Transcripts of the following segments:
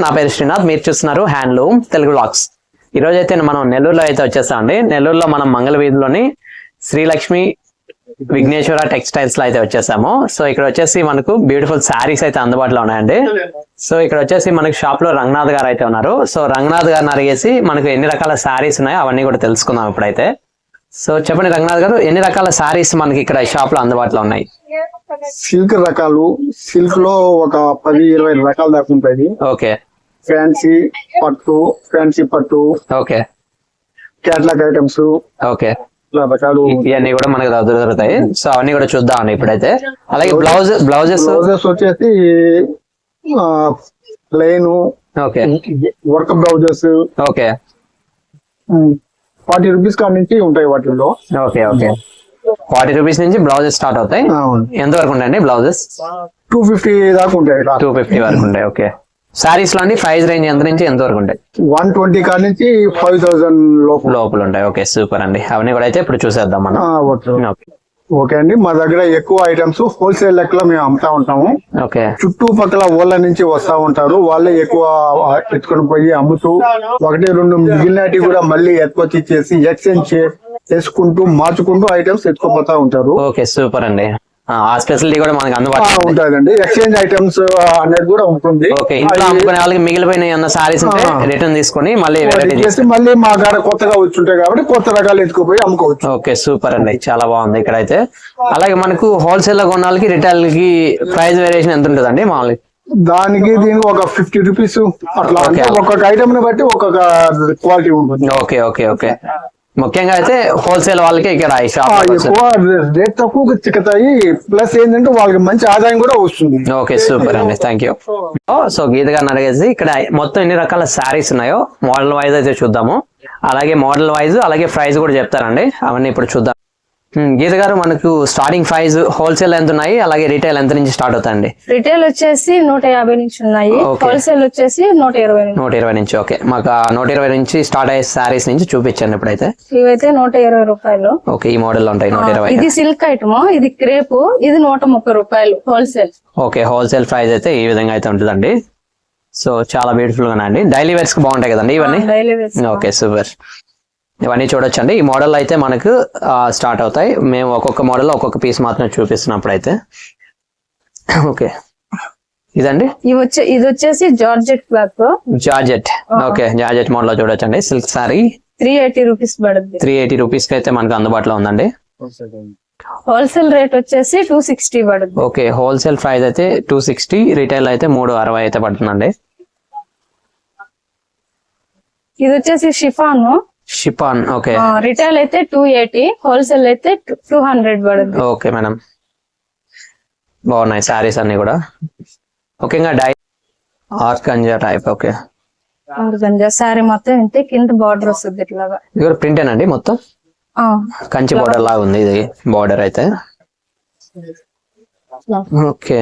నా పేరు శ్రీనాథ్, మీరు చూస్తున్నారు హ్యాండ్లూమ్ తెలుగు వ్లాగ్స్. ఈ రోజు అయితే మనం నెల్లూరులో అయితే వచ్చేస్తామండి. నెల్లూరులో మనం మంగళ వీధిలోని శ్రీలక్ష్మి విఘ్నేశ్వర టెక్స్టైల్స్ లో అయితే వచ్చేసాము. సో ఇక్కడ వచ్చేసి మనకు బ్యూటిఫుల్ శారీస్ అయితే అందుబాటులో ఉన్నాయండి. సో ఇక్కడ వచ్చేసి మనకి షాప్ లో రంగనాథ్ గారు అయితే ఉన్నారు. సో రంగనాథ్ గారిని అడిగేసి మనకు ఎన్ని రకాల శారీస్ ఉన్నాయో అవన్నీ కూడా తెలుసుకుందాం ఇప్పుడైతే. సో చెప్పండి రంగనాథ్ గారు, ఎన్ని రకాల శారీస్ మనకి ఇక్కడ షాప్ లో అందుబాటులో ఉన్నాయి? సిల్క్ రకాలు, సిల్క్ లో ఒక 10-20 రకాలు దాకా ఉంటాయి. ఓకే. ఫ్యాన్సీ పట్టు, ఓకే. క్యాట్లాగ్ ఐటమ్స్, ఓకే, రకాలు ఇవన్నీ కూడా మనకి దొరుకుతాయి. సో అవన్నీ కూడా చూద్దాం ఇప్పుడైతే. అలాగే బ్లౌజెస్ వచ్చేసి plain, okay, work blouses, okay, 40 rupees కాడ నుంచి ఉంటాయి వాటిల్లో. Okay, okay. 40 రూపీస్ నుంచి బ్లౌజెస్ స్టార్ట్ అవుతాయి. ఎంత వరకు ఉంటాయండి బ్లౌజెస్? 250 దాకా ఉంటాయి. 250 వరకు ఉంటాయి. ఓకే. శారీస్ లోని ప్రైస్ రేంజ్ ఎంత నుంచి ఎంత వరకు ఉంటాయి? 120 కాడ నుంచి 5000 లోపల ఉంటాయి. ఓకే, సూపర్ అండి. అవన్నీ కూడా అయితే ఇప్పుడు చూసేద్దాం మనం. ఓకే అండి, మా దగ్గర ఎక్కువ ఐటమ్స్ హోల్సేల్ లెక్కలో మేము అమ్ముతా ఉంటాము. ఓకే. చుట్టుపక్కల ఊళ్ళ నుంచి వస్తా ఉంటారు, వాళ్ళే ఎక్కువ ఎత్తుకొని పోయి అమ్ముతూ 1-2 మిగిలినవి కూడా మళ్ళీ ఎత్తుకొచ్చి ఇచ్చేసి ఎక్స్చేంజ్ చేసుకుంటూ మార్చుకుంటూ ఐటమ్స్ ఎత్తుకుపోతా ఉంటారు. ఓకే, సూపర్ అండి. ఆ స్పెషాలిటీ కూడా మనకి అందుబాటులో ఉంటుందండి. ఎక్స్చేంజ్ ఐటమ్స్ అనేది కూడా ఉంటుంది. ఓకే. ఇంట్లో అమ్ముకునే వాళ్ళకి మిగిలిపోయిన సారీస్ ఉంటే రిటర్న్ తీసుకొని మళ్ళీ మళ్ళీ మా కాడ కొత్తగా వచ్చి ఉంటాయి కాబట్టి కొత్త రకాలు ఎత్తుకుపోయి అమ్ముకోవచ్చు. ఓకే, సూపర్ అండి, చాలా బాగుంది ఇక్కడ అయితే. అలాగే మనకు హోల్సేల్ లో కొన్న వాళ్ళకి రిటైల్ కి ప్రైస్ వేరియేషన్ ఎంత ఉంటుందండి మామూలుగా? దీనికి ఒక 50 రూపీస్ అట్లా. ఒక్కొక్క ఐటమ్ ని బట్టి ఒక్కొక్క క్వాలిటీ ఉంటుంది. Okay, okay, okay. ముఖ్యంగా అయితే హోల్సేల్ వాళ్ళకి ఇక్కడ ఎక్కువ రేట్ తక్కువ చిక్కుతాయి, ప్లస్ ఏంటంటే వాళ్ళకి మంచి ఆదాయం కూడా వస్తుంది. ఓకే, సూపర్ అండి, థ్యాంక్ యూ. సో గీత గారిని అడిగేసి ఇక్కడ మొత్తం ఎన్ని రకాల శారీస్ ఉన్నాయో మోడల్ వైజ్ అయితే చూద్దాము. అలాగే మోడల్ వైజ్ అలాగే ప్రైస్ కూడా చెప్తారండి, అవన్నీ ఇప్పుడు చూద్దాం. గీత గారు, మనకు స్టార్టింగ్ ప్రైస్ హోల్సేల్ ఎంత ఉన్నాయి, అలాగే రిటైల్ ఎంత నుంచి స్టార్ట్ అవుతాయండి? రిటైల్ వచ్చేసి 150 నుంచి ఉన్నాయి, హోల్సేల్ వచ్చేసి 120 నుంచి. ఓకే, మాకు 120 నుంచి స్టార్ట్ అయ్యే శారీస్ నుంచి చూపించండి ఇప్పుడైతే. ఇవైతే 120 రూపాయలు. ఓకే, ఈ మోడల్ ఉంటాయి 120. ఇది సిల్క్ ఐటమ్, ఇది క్రేప్, ఇది 130 రూపాయలు హోల్సేల్. ఓకే, హోల్సేల్ ప్రైస్ అయితే ఈ విధంగా అయితే ఉంటుందండి. సో చాలా బ్యూటిఫుల్ గా అండి, డైలీ వేర్స్ కి బాగుంటాయి కదండి ఇవన్నీ. Okay, super. ఇవన్నీ చూడొచ్చండి. ఈ మోడల్ అయితే మనకు స్టార్ట్ అవుతాయి. మేము ఒక్కొక్క మోడల్ ఒక్కొక్క పీస్ మాత్రం చూపిస్తున్నప్పుడు అయితే. ఓకే, ఇదండి. ఇది వచ్చేసి georgette cloth. Georgette. Okay, georgette model లో చూడొచ్చండి. సిల్క్ సారీ 380 రూపీస్ పడుతుంది. 380 రూపీస్ కి అయితే మనకు అందుబాటులో ఉందండి. హోల్సేల్ రేట్ వచ్చేసి 260 పడుతుంది. ఓకే, హోల్సేల్ ప్రైస్ అయితే 260, రిటైల్ అయితే 360 అయితే పడుతుందండి. ఇది వచ్చేసి షిఫాన్. ఓకే, రిటైల్ అయితే 280, హోల్సేల్ అయితే 200 పడుతుంది. ఓకే మేడం, బాగున్నాయి శారీస్ అన్ని కూడా. ముఖ్యంగా organza type. Okay, organza sari మొత్తం ఇంతే, కింద బార్డర్ వస్తుంది ఇట్లాగా. ఇది కూడా ప్రింట్ అండి మొత్తం, కంచి బార్డర్ లాగా ఉంది ఇది బార్డర్ అయితే. ఓకే,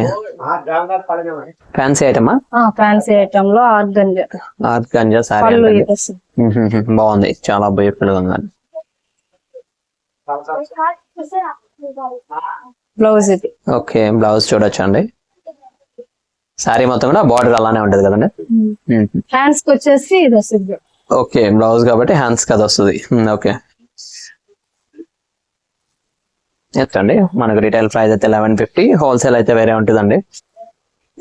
ఫ్యాన్సీ ఐటమా? ఫ్యాన్సీ ఐటమ్ లో ఆర్గంజా సారీ బాగుంది, చాలా బ్యూటిఫుల్ గా ఉంది. బ్లౌజ్ ఇది. ఓకే, బ్లౌజ్ చూడొచ్చు అండి. సారీ మొత్తం కూడా బార్డర్ అలానే ఉంటది కదండి. హ్యాండ్స్ కి వచ్చేసి ఇది వస్తుంది. ఓకే, బ్లౌజ్ కాబట్టి హ్యాండ్స్ కి అది వస్తుంది. ఓకే, ఎంతండి మనకు రిటైల్ ప్రైస్ అయితే 1150, హోల్సేల్ అయితే వేరే ఉంటుందండి.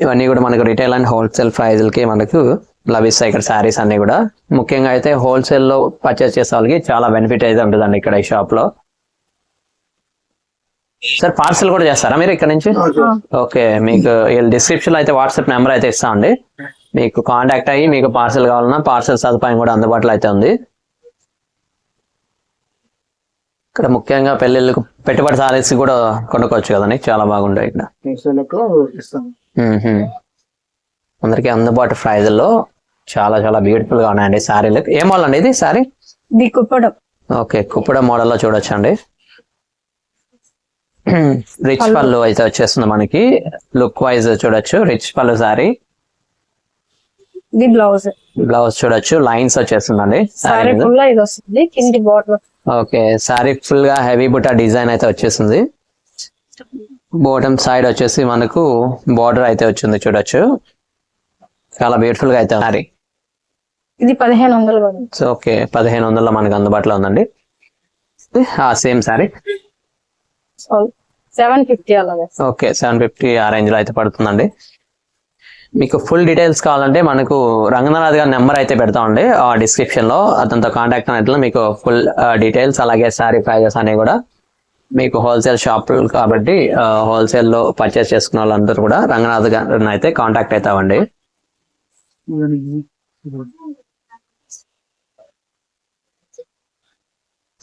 ఇవన్నీ కూడా మనకు రిటైల్ అండ్ హోల్సేల్ ప్రైజ్లకి మనకు లభిస్తాయి ఇక్కడ శారీస్ అన్ని కూడా. ముఖ్యంగా అయితే హోల్సేల్ లో పర్చేస్ చేసే వాళ్ళకి చాలా బెనిఫిట్ అయితే ఉంటుందండి ఇక్కడ ఈ షాప్ లో. సార్ పార్సల్ కూడా చేస్తారా మీరు ఇక్కడ నుంచి? ఓకే, మీకు డిస్క్రిప్షన్ లో అయితే వాట్సాప్ నెంబర్ అయితే ఇస్తామండి, మీకు కాంటాక్ట్ అయ్యి మీకు పార్సల్ కావాలన్నా పార్సల్ సదుపాయం కూడా అందుబాటులో అయితే ఉంది. ఇక్కడ ముఖ్యంగా పెళ్లిళ్ళకు పెట్టుబడి సారీస్ కూడా కొనుక్కోవచ్చు కదండి, చాలా బాగుంటాయి ఇక్కడ. అందరికి అందుబాటు ప్రైజ్ లో చాలా చాలా బ్యూటిఫుల్ గా ఉన్నాయండి శారీలు. ఏ మోడల్ అండి ఇది శారీ? కుప్పడం. ఓకే, కుప్పడం మోడల్ లో చూడొచ్చు అండి. రిచ్ పళ్ళు అయితే వచ్చేస్తుంది మనకి, లుక్ వైజ్ చూడొచ్చు. రిచ్ పళ్ళు శారీ, బ్లౌజ్ చూడొచ్చు, లైన్స్ వచ్చేస్తుందండి. ఓకే, శారీ ఫుల్ గా హెవీ బుటా డిజైన్ అయితే వచ్చేసింది. బాటమ్ సైడ్ వచ్చేసి మనకు బార్డర్ అయితే వచ్చింది చూడొచ్చు. చాలా బ్యూటిఫుల్ గా అయితే సారీ. ఇది 1500 పడుతుంది. సో ఓకే 1500లో మనకు అందుబాటులో ఉందండి. సేమ్ సారీ 750 అలాగే. ఓకే 750 ఆ రేంజ్ లో అయితే పడుతుందండి. మీకు ఫుల్ డీటెయిల్స్ కావాలంటే మనకు రంగనాథ్ గారి నెంబర్ అయితే పెడతామండి ఆ డిస్క్రిప్షన్ లో. అతనితో కాంటాక్ట్ అయినట్లు మీకు ఫుల్ డీటెయిల్స్ అలాగే సారీ ప్రైజెస్ అనేవి కూడా మీకు హోల్సేల్ షాప్ కాబట్టి హోల్సేల్ లో పర్చేస్ చేసుకున్న వాళ్ళందరూ కూడా రంగనాథ్ గారిని అయితే కాంటాక్ట్ అవుతామండి.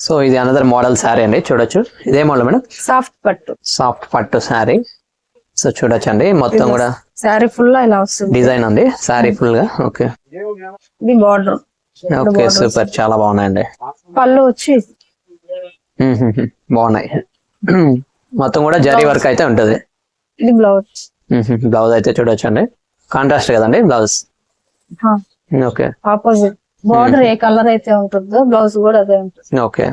సో ఇది అనదర్ మోడల్ శారీ అండి చూడొచ్చు. ఇదే మోడల్ మేడం? సాఫ్ట్ పట్టు. సాఫ్ట్ పట్టు శారీ. సో చూడొచ్చు అండి మొత్తం కూడా శారీ ఫుల్ ఇలా వస్తుంది. డిజైన్ ఉంది శారీ ఫుల్ గా. ఓకే ఇది బార్డర్. ఓకే సూపర్ చాలా బాగున్నాయండి. పళ్ళు వచ్చి బాగున్నాయి. మొత్తం కూడా జరీ వర్క్ అయితే ఉంటది. ఇది బ్లౌజ్. బ్లౌజ్ అయితే చూడొచ్చు అండి కాంట్రాస్ట్ కదండి బ్లౌజ్. ఓకే ఆపోజిట్ బార్డర్ ఏ కలర్ అయితే ఉంటుందో బ్లౌజ్ కూడా అదే ఉంటుంది. ఓకే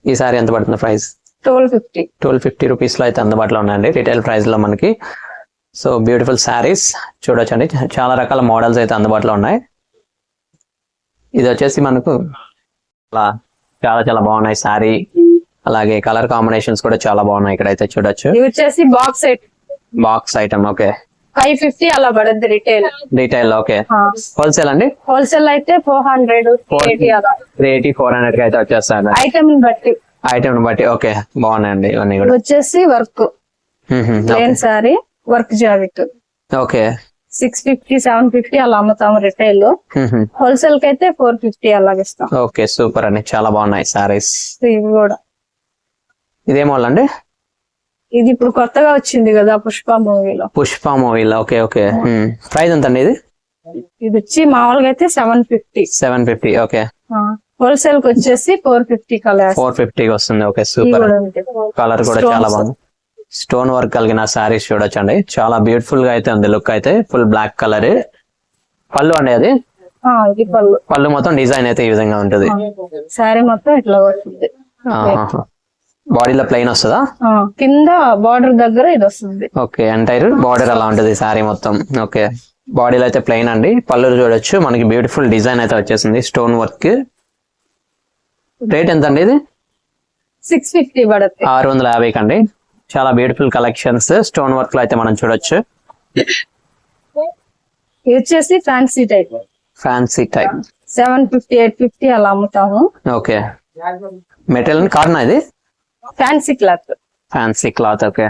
ఈ సారీ ఎంత పడుతుంది ప్రైస్? 1250. 1250 రూపీస్ లో అయితే అందుబాటులో ఉన్నాయండి రిటైల్ ప్రైస్ లో మనకి. సో బ్యూటిఫుల్ శారీస్ చూడొచ్చు అండి. చాలా రకాల మోడల్స్ అయితే అందుబాటులో ఉన్నాయి. ఇది వచ్చేసి మనకు చాలా చాలా బాగున్నాయి శారీ. అలాగే కలర్ కాంబినేషన్స్ కూడా చాలా బాగున్నాయి ఇక్కడ అయితే చూడొచ్చు. ఇది వచ్చేసి box set. Box item. Okay 550 అలా పడుద్ది రిటైల్. Retail okay. హోల్సేల్ అండి? హోల్సేల్ అయితే 400 380 అలా. 380 400 కి అయితే వచ్చేస్తాను ఐటమ్ బట్టి. ఐటమ్ బట్టి. ఓకే బాగున్నాయండి ఇవన్నీ ఇది కూడా. వచ్చేసి work plane sorry work jacket. Okay 650 750 అలా అమ్ముతాము రిటైల్ లో. హోల్సేల్ కి అయితే 450 అలాగే ఇస్తాం. ఓకే సూపర్ అండి చాలా బాగున్నాయి సారీస్. ఇవి కూడా ఇదే మోడల్ అండి? ఇది ఇప్పుడు కొత్తగా వచ్చింది కదా పుష్ప మూవీలో. పుష్ప మూవీలో. ఓకే ఓకే ప్రైస్ ఎంత అండి ఇది? ఇది వచ్చి మామూలుగా అయితే 750. 750 ఓకే. హోల్సేల్ కి వచ్చేసి 450 కలర్. 450 వస్తుంది. Okay super. కలర్ కూడా చాలా బాగుంది. స్టోన్ వర్క్ కలిగిన సారీస్ చూడొచ్చండి చాలా బ్యూటిఫుల్ గా అయితే ఉంది. లుక్ అయితే ఫుల్ బ్లాక్ కలర్. పళ్ళు అండి అది? ఇది పళ్ళు. పళ్ళు మొత్తం డిజైన్ అయితే ఈ విధంగా ఉంటది. సారీ మొత్తం ఇట్లా వస్తుంది. బాడీలో ప్లెయిన్ వస్తుందా? కింద బార్డర్ దగ్గర ఇది వస్తుంది. ఓకే ఎంటైర్ బార్డర్ అలా ఉంటది సారీ మొత్తం. ఓకే బాడీలో అయితే ప్లెయిన్ అండి. పళ్ళు చూడొచ్చు మనకి బ్యూటిఫుల్ డిజైన్ అయితే వచ్చేసింది స్టోన్ వర్క్. రేట్ ఎంత అండి ఇది? 650 పడుతుంది. 650 కండి. చాలా బ్యూటిఫుల్ కలెక్షన్స్ స్టోన్ వర్క్ లో అయితే మనం చూడొచ్చు. ఇది వచ్చేసి ఫ్యాన్సీ టైప్. ఫ్యాన్సీ టైప్ 750 850 అలా అమ్ముతాము. ఓకే మెటీరియల్ కాటన్ ఇది? Fancy cloth. Fancy cloth. Okay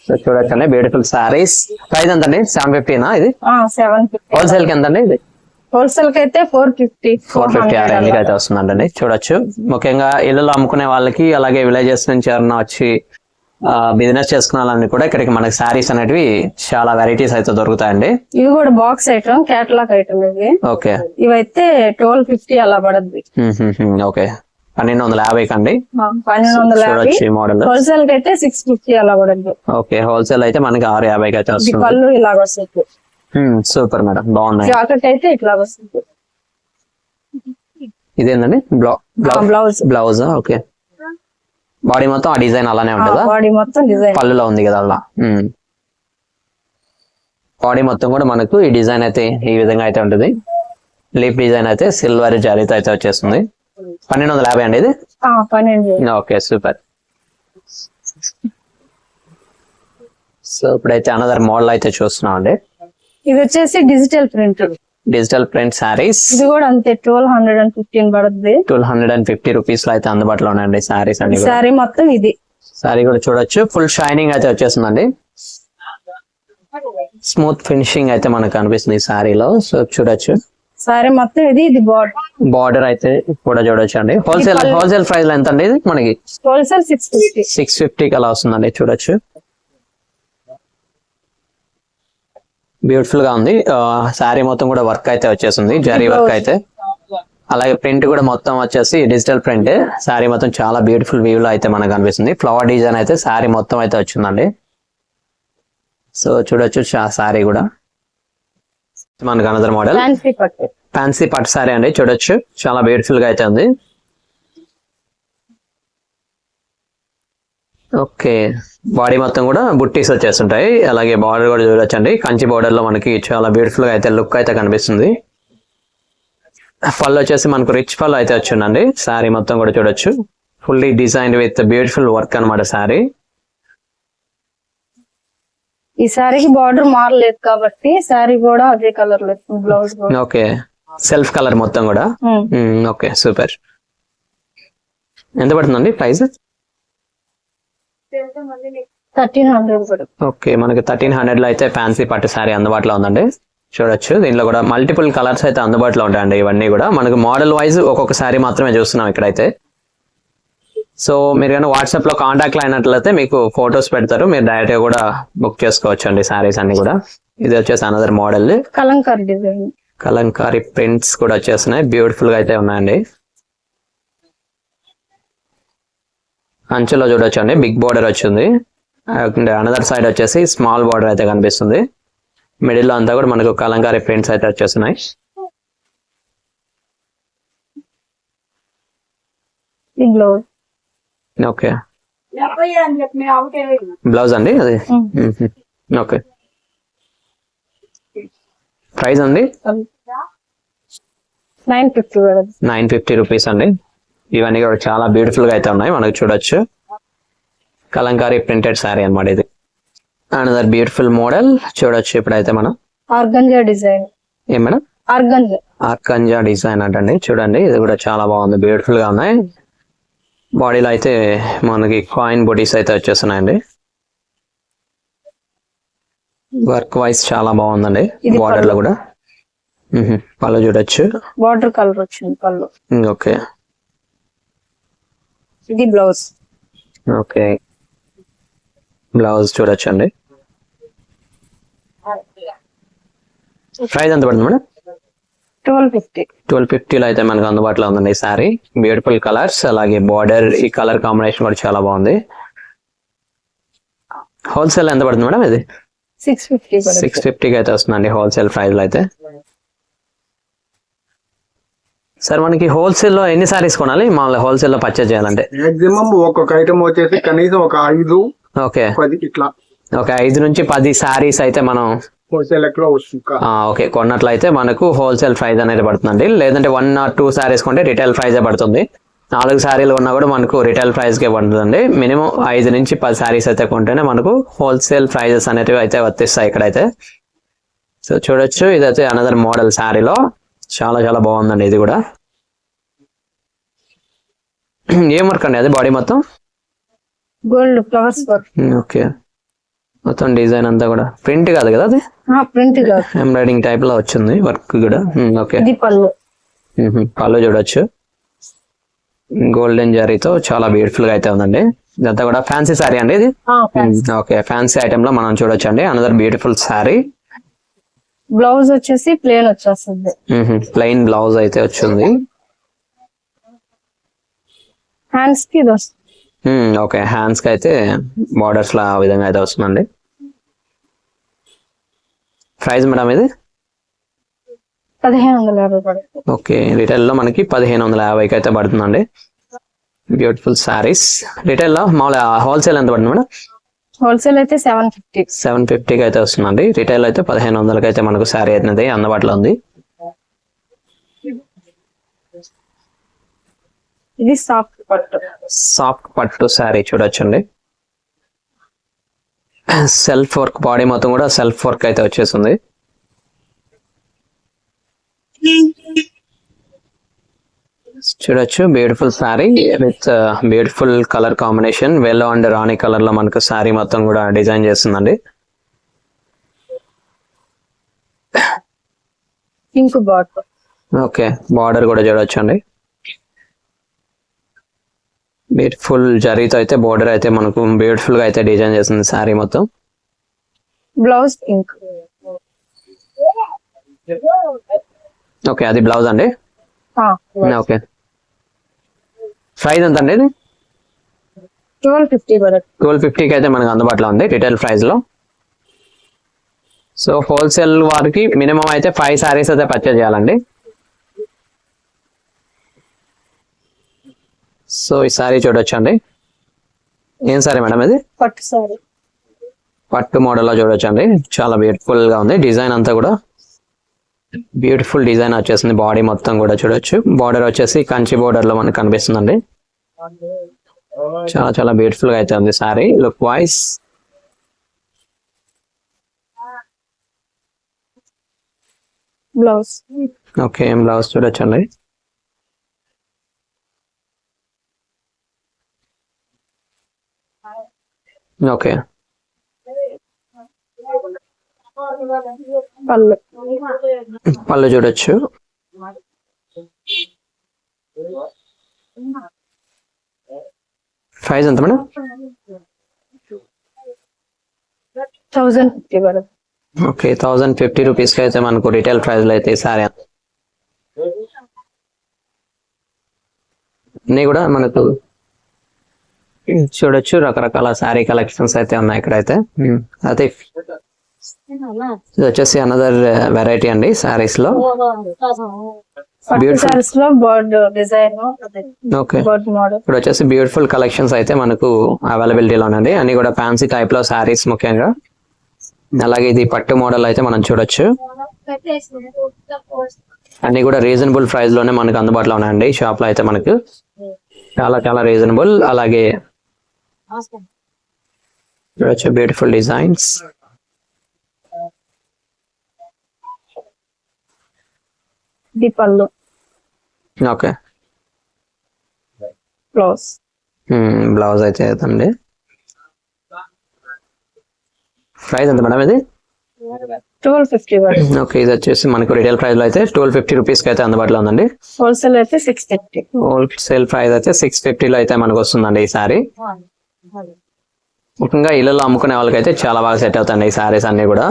so చూడొచ్చండి బ్యూటిఫుల్ సారీస్. ప్రైస్ ఎంత అండి? 750 నా ఇది? 750. హోల్సేల్ కి ఎంత అండి ఇది? హోల్సేల్ కి అయితే 450 450 ఆ రేంజ్ అయితే వస్తుందండి చూడొచ్చు. ముఖ్యంగా ఇళ్ళలో అమ్ముకునే వాళ్ళకి అలాగే విలేజెస్ నుంచి ఎవరన్నా వచ్చి బిజినెస్ చేసుకునే వాళ్ళని కూడా ఇక్కడికి మనకి సారీస్ అనేటివి చాలా వెరైటీస్ అయితే దొరుకుతాయండి. ఇవి కూడా బాక్స్ ఐటమ్ కేటలాగ్ ఐటమ్ ఇవి. ఓకే ఇవైతే 1250 అలా పడుద్ది. ఓకే 1250 కండి. 1250 మోడల్. హోల్సేల్ కి అయితే 650 అలా పడుద్ది. ఓకే హోల్సేల్ అయితే మనకి 650 అయితే వస్తుంది. పళ్ళు ఇలాగ వస్తుంది. సూపర్ మేడం బాగున్నాయి. జాకెట్ అయితే ఇట్లా వస్తుంది. ఇదేందండి? బ్లౌజ్. Blouse okay. బాడీ మొత్తం ఆ డిజైన్ అలానే ఉంటుందా? బాడీ మొత్తం డిజైన్ పళ్ళులో ఉంది కదా అలా. బాడీ మొత్తం కూడా మనకు ఈ డిజైన్ అయితే ఈ విధంగా అయితే ఉంటుంది. లీఫ్ డిజైన్ అయితే సిల్వర్ జరీతో అయితే వచ్చేస్తుంది. 1250 అండి ఇది? 12. Okay super. సో ఇప్పుడైతే అనదర్ మోడల్ అయితే చూస్తున్నాం అండి. ఇది వచ్చేసి digital print. Digital print saris. ఇది కూడా అంతే 1215 పడుద్ది. 1250 రూపీస్ లో అయితే అందుబాటులో ఉన్నాయండి సారీస్ అన్ని. సారీ మొత్తం ఇది. సారీ కూడా చూడొచ్చు ఫుల్ షైనింగ్ అయితే వచ్చేస్తుందండి. స్మూత్ ఫినిషింగ్ అయితే మనకు కనిపిస్తుంది ఈ సారీలో. సో చూడొచ్చు సారీ మొత్తం ఇది. ఇది బార్డర్ అయితే కూడా చూడొచ్చు అండి. హోల్సేల్ ప్రైస్ ఎంత అండి ఇది మనకి? హోల్సేల్ 650. 650 అలా వస్తుందండి చూడొచ్చు. బ్యూటిఫుల్ గా ఉంది. శారీ మొత్తం కూడా వర్క్ అయితే వచ్చేసింది జరీ వర్క్ అయితే. అలాగే ప్రింట్ కూడా మొత్తం వచ్చేసి డిజిటల్ ప్రింట్. శారీ మొత్తం చాలా బ్యూటిఫుల్ వ్యూ లో అయితే మనకు కనిపిస్తుంది. ఫ్లవర్ డిజైన్ అయితే శారీ మొత్తం అయితే వచ్చిందండి. సో చూడొచ్చు శారీ కూడా మనకు అనదర్ మోడల్ ఫ్యాన్సీ పట్టు శారీ అండి చూడొచ్చు చాలా బ్యూటిఫుల్ గా అయితే ఉంది. ఓకే, బాడీ మొత్తం కూడా బుట్టీస్ వచ్చేస్తుంటాయి. అలాగే బార్డర్ కూడా చూడొచ్చండి, కంచి బార్డర్ లో మనకి చాలా బ్యూటిఫుల్ గా అయితే లుక్ అయితే కనిపిస్తుంది. పళ్ళు వచ్చేసి మనకు రిచ్ పళ్ళు అయితే వచ్చిందండి. శారీ మొత్తం కూడా చూడొచ్చు, fully designed with beautiful work అనమాట శారీ. ఈ శారీకి బార్డర్ మారలేదు కాబట్టి శారీ కూడా అదే కలర్ లో బ్లౌజ్ కూడా. ఓకే, సెల్ఫ్ కలర్ మొత్తం కూడా. Okay, super. ఎంత పడుతుందండి ప్రైస్? 1300 కూడా. ఓకే, మనకి 1300 లో అయితే ఫ్యాన్సీ పట్టు శారీ అందుబాటులో ఉందండి. చూడొచ్చు, దీనిలో కూడా మల్టిపుల్ కలర్స్ అయితే అందుబాటులో ఉంటాయండి. ఇవన్నీ కూడా మనకు మోడల్ వైజ్ ఒక్కొక్క శారీ మాత్రమే చూస్తున్నాం ఇక్కడైతే. సో మీరు కానీ వాట్సాప్ లో కాంటాక్ట్ అయినట్లయితే మీకు ఫొటోస్ పెడతారు, మీరు డైరెక్ట్ గా కూడా బుక్ చేసుకోవచ్చు అండి శారీస్ అన్ని కూడా. ఇది వచ్చేసి another model, Kalamkari design, Kalamkari prints కూడా వచ్చేస్తున్నాయి, బ్యూటిఫుల్ గా అయితే ఉన్నాయండి. అంచులో చూడొచ్చు అండి, బిగ్ బోర్డర్ వచ్చింది. అనదర్ సైడ్ వచ్చేసి స్మాల్ బోర్డర్ అయితే కనిపిస్తుంది. మిడిల్ లో అంతా కూడా మనకు కలంకారీ ప్రింట్స్ అయితే వచ్చేస్తున్నాయి. ఈ బ్లౌజ్. ఓకే, బ్లౌజ్ అండి అది. ఓకే, ప్రైస్ అండి 950 కూడా. 950 రూపీస్ అండి. ఇవన్నీ కూడా చాలా బ్యూటిఫుల్ గా అయితే ఉన్నాయి, మనకు చూడొచ్చు. కలంకారీ ప్రింటెడ్ శారీ అన్నమాట ఇది. అనదర్ బ్యూటిఫుల్ మోడల్ చూడొచ్చు ఇప్పుడైతే మనం. Organza design. ఏం మేడం? ఆర్గంజా. ఆర్గంజా డిజైన్ అంటండి. చూడండి, ఇది కూడా చాలా బాగుంది, బ్యూటిఫుల్ గా ఉన్నాయి. బాడీలో అయితే మనకి కాయిన్ బొడీస్ అయితే వచ్చేస్తున్నాయండి. వర్క్ వైజ్ చాలా బాగుందండి. ఇది బార్డర్ లో కూడా పళ్ళు చూడొచ్చు, బార్డర్ కలర్ వచ్చింది పళ్ళు. ఓకే. ఇది బ్లౌజ్. ఓకే, బ్లౌజ్ చూడొచ్చు అండి. ప్రైస్ ఎంత పడుతుంది మేడం? 1250. 1250 లో అయితే మనకు అందుబాటులో ఉందండి ఈ సారీ. బ్యూటిఫుల్ కలర్స్, అలాగే బార్డర్, ఈ కలర్ కాంబినేషన్ కూడా చాలా బాగుంది. హోల్సేల్ ఎంత పడుతుంది మేడం ఇది? 650 కూడా. 650కి అయితే వస్తుందండి హోల్సేల్ ప్రైస్ లో అయితే. సార్ మనకి హోల్సేల్ లో ఎన్ని సారీస్ కొనాలి మామూలుగా హోల్సేల్ లో పర్చేజ్ చేయాలంటే? మాక్సిమం ఒక్కొక్క ఐటమ్ వచ్చేసి కనీసం ఒక 5, ఓకే 10 ఇట్లా. ఓకే, 5 నుంచి 10 సారీస్ అయితే మనం హోల్సేల్ లెక్కలో వస్తుంది. ఓకే కొన్నట్లయితే మనకు హోల్సేల్ ప్రైస్ అనేది పడుతుందండి. లేదంటే 1 or 2 సారీస్ కొంటే రిటైల్ ప్రైజే పడుతుంది. 4 సారీలు కొన్నా కూడా మనకు రిటైల్ ప్రైస్కే పడుతుందండి. మినిమం 5 నుంచి 10 సారీస్ అయితే కొంటేనే మనకు హోల్సేల్ ప్రైజెస్ అనేటివి అయితే వర్తిస్తాయి ఇక్కడైతే. సో చూడొచ్చు, ఇదైతే అనదర్ మోడల్ శారీలో చాలా చాలా బాగుందండి ఇది కూడా. ఏం వర్క్ అండి అది? బాడీ మొత్తం గోల్డ్ ఫ్లవర్స్ వర్క్. ఓకే, మొత్తం డిజైన్ అంతా కూడా ప్రింట్ కాదు కదా అది? ప్రింట్ కాదు, ఎంబ్రాయిడింగ్ టైప్ లో వచ్చింది వర్క్ కూడా. ఓకే, ఇది పళ్ళు. పళ్ళు చూడొచ్చు, గోల్డెన్ జరీతో చాలా బ్యూటిఫుల్ గా అయితే ఉందండి. ఇదంతా కూడా ఫ్యాన్సీ శారీ అండి ఇది. ఓకే, ఫ్యాన్సీ ఐటమ్ లో మనం చూడొచ్చు అండి అనదర్ బ్యూటిఫుల్ శారీ. బ్లౌజ్ వచ్చేసి ప్లేన్ వచ్చేస్తుంది. ప్లెయిన్ బ్లౌజ్ అయితే వచ్చింది. హ్యాండ్స్ కి ఇది వస్తుంది. ఓకే, హ్యాండ్స్ కి అయితే బార్డర్స్ లా ఆ విధంగా అయితే వస్తుందండి. ప్రైస్ మేడం ఇది? 1550 పడుతుంది. ఓకే, రిటైల్ లో మనకి 1550కి అయితే పడుతుందండి. బ్యూటిఫుల్ సారీస్. రిటైల్ లో మామూలుగా హోల్సేల్ ఎంత పడుతుంది మేడం? హోల్సేల్ అయితే 750. 750కి అయితే వస్తుందండి. రిటైల్ అయితే 1500కి అయితే మనకు శారీ అనేది అందుబాటులో ఉంది. ఇది సాఫ్ట్ పట్టు. సాఫ్ట్ పట్టు శారీ చూడొచ్చండి. సెల్ఫ్ వర్క్, బాడీ మొత్తం కూడా సెల్ఫ్ వర్క్ అయితే వచ్చేసింది. చూడొచ్చు, beautiful sari with beautiful colour combination. వెల్లో and Rani colour లో మనకు శారీ మొత్తం కూడా డిజైన్ చేస్తుందండి. Pink border. ఓకే, బార్డర్ కూడా చూడొచ్చు అండి. బ్యూటిఫుల్ జరీతో అయితే బోర్డర్ అయితే మనకు బ్యూటిఫుల్ గా అయితే డిజైన్ చేస్తుంది శారీ మొత్తం. Blouse pink. ఓకే, అది బ్లౌజ్ అండి. ఓకే, ప్రైస్ ఎంత అండి ఇది? 1250 పడుతుంది. 1250కి అయితే మనకు అందుబాటులో ఉంది రిటైల్ ప్రైస్ లో. సో హోల్సేల్ వారికి మినిమం అయితే 5 సారీస్ అయితే పర్చేజ్ చేయాలండి. సో ఈ సారీ చూడొచ్చండి, ఏం సారీ మేడం ఇది? పట్టు సారీ. పట్టు మోడల్ లో చూడొచ్చు అండి, చాలా బ్యూటిఫుల్ గా ఉంది. డిజైన్ అంతా కూడా బ్యూటిఫుల్ డిజైన్ వచ్చేసింది. బాడీ మొత్తం కూడా చూడొచ్చు. బార్డర్ వచ్చేసి కంచి బార్డర్ లో మనకు కనిపిస్తుందండి. చాలా చాలా బ్యూటిఫుల్ గా అయితే ఉంది sorry look wise. Blouse. Okay, blouse చూడొచ్చండి. ఓకే, పళ్ళు. పళ్ళు చూడొచ్చు. ప్రైస్ ఎంత మేడం? 1050 పడుతుంది. ఓకే, 1050 రూపీస్ కి అయితే మనకు రిటైల్ ప్రైస్ లో అయితే సారీ అన్ని కూడా మనకు చూడొచ్చు. రకరకాల శారీ కలెక్షన్స్ అయితే ఉన్నాయి ఇక్కడ అయితే. అయితే ఇది వచ్చేసి అనదర్ వెరైటీ అండి సారీస్ లో. పట్టు సారీస్ లో bird design, okay, bird model. ఇప్పుడు వచ్చేసి బ్యూటిఫుల్ కలెక్షన్స్ అయితే మనకు అవైలబిలిటీలో ఉంది. అన్ని కూడా ఫ్యాన్సీ టైప్ లో శారీస్ ముఖ్యంగా. అలాగే ఇది పట్టు మోడల్ అయితే మనం చూడొచ్చు. అన్ని కూడా రీజనబుల్ ప్రైస్ లోనే మనకు అందుబాటులో ఉన్నాయండి షాప్ లో అయితే. మనకు చాలా చాలా రీజనబుల్. అలాగే చూడొచ్చు బ్యూటిఫుల్ డిజైన్స్. ఇది పళ్ళు. Okay, blouse. బ్లౌజ్ అయితే అవుతుంది. ప్రైస్ ఎంత మేడం ఇది? 1250 పడుతుంది. ఓకే, ఇది వచ్చేసి మనకు రిటైల్ ప్రైస్ లో అయితే 1250 రూపీస్ కి అయితే అందుబాటులో ఉందండి. హోల్సేల్ అయితే 650. హోల్సేల్ ప్రైస్ అయితే 650 లో అయితే మనకు వస్తుందండి ఈ సారీ. ముఖ్యంగా ఇళ్ళలో అమ్ముకునే వాళ్ళకైతే చాలా బాగా సెట్ అవుతాయండి ఈ సారీస్ అన్ని కూడా.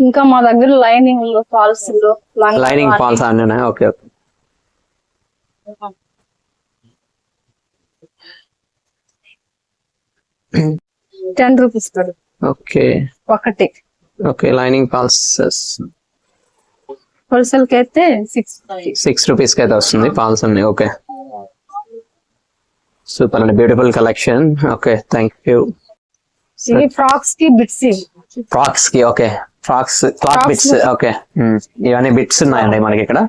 ఇంకా మా దగ్గర లైనింగ్ ఫాల్స్, లైనింగ్ ఫాల్స్ అన్ని ఉన్నాయి. Okay, okay. ₹10 పడుతుంది ఓకే, ఒకటి. ఓకే, లైనింగ్ ఫాల్స్ హోల్సేల్ కి అయితే 650. 6 రూపీస్ కి అయితే వస్తుంది ఫాల్స్ అన్ని. ఓకే, సూపర్ అండి, beautiful collection. Okay, thank you. ఇది ఫ్రాక్స్ కి బిట్స్. ఫ్రాక్స్ కి, okay, frocks cloth bits. Okay, ఇవన్నీ బిట్స్ ఉన్నాయండి మనకి ఇక్కడ.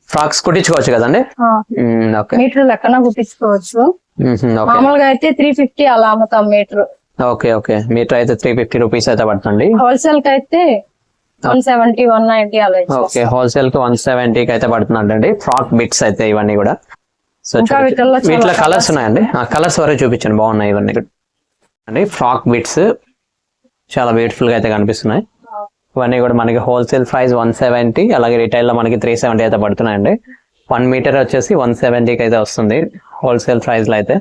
ఫ్రాక్స్ కుట్టించుకోవచ్చు కదండి? ఓకే, మీటర్ లెక్కన కుట్టించుకోవచ్చు. ఓకే, మామూలుగా అయితే 350 అలా అమ్ముతాం మీటర్. Okay, okay. మీటర్ అయితే 350 రూపీస్ అయితే పడుతుంది. హోల్సేల్ కి అయితే 170, 190 అలా. ఓకే, హోల్సేల్ కి 170 కి అయితే పడుతుందండి ఫ్రాక్ బిట్స్ అయితే ఇవన్నీ కూడా. సో ఇంకా వీటిల్లో చాలా వీటిలో కలర్స్ ఉన్నాయండి. ఆ కలర్స్ వరకు చూపించండి, బాగున్నాయి ఇవన్నీ కూడా అండి. ఫ్రాక్ బిట్స్ చాలా బ్యూటిఫుల్ గా అయితే కనిపిస్తున్నాయి. ఇవన్నీ కూడా మనకి హోల్సేల్ ప్రైస్ 170, అలాగే రిటైల్ లో మనకి 370 అయితే పడుతున్నాయండి. 1 మీటర్ వచ్చేసి 170కి అయితే వస్తుంది హోల్సేల్ ప్రైస్ లో అయితే.